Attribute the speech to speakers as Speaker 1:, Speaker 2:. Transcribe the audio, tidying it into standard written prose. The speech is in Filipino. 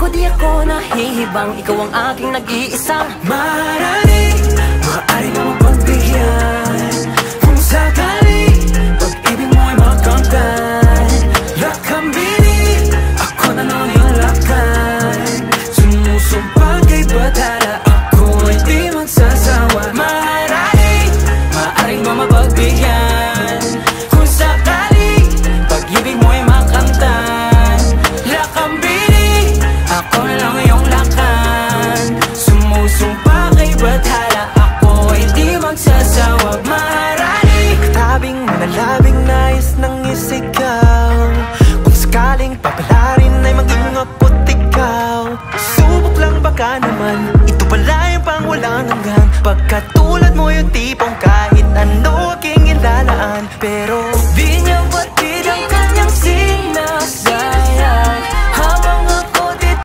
Speaker 1: Ako di ako nahihibang, ikaw ang aking nag-iisang
Speaker 2: maaaring mo mapagbigyan. Kung sakali pag-ibig mo ay makamtan, lakambini ako na noon yung lakad. Sumusumpa kay batala, ako ay di magsasawa. Maaaring mo mapagbigyan. Kung sakali pag-ibig mo ay makamtan, lakambini ako na lang yung lakad. Sumusumpa kay batala, ako ay di magsasawa.
Speaker 3: Tabing nalabing nais ng isigaw. Kung sakaling papalarin ay maging ako't ikaw. Subok lang baka naman, ito pala yung pang walang hanggan. Pagkatulad mo yung tipong kahit ano aking ilalaan. Pero
Speaker 2: di niya ba't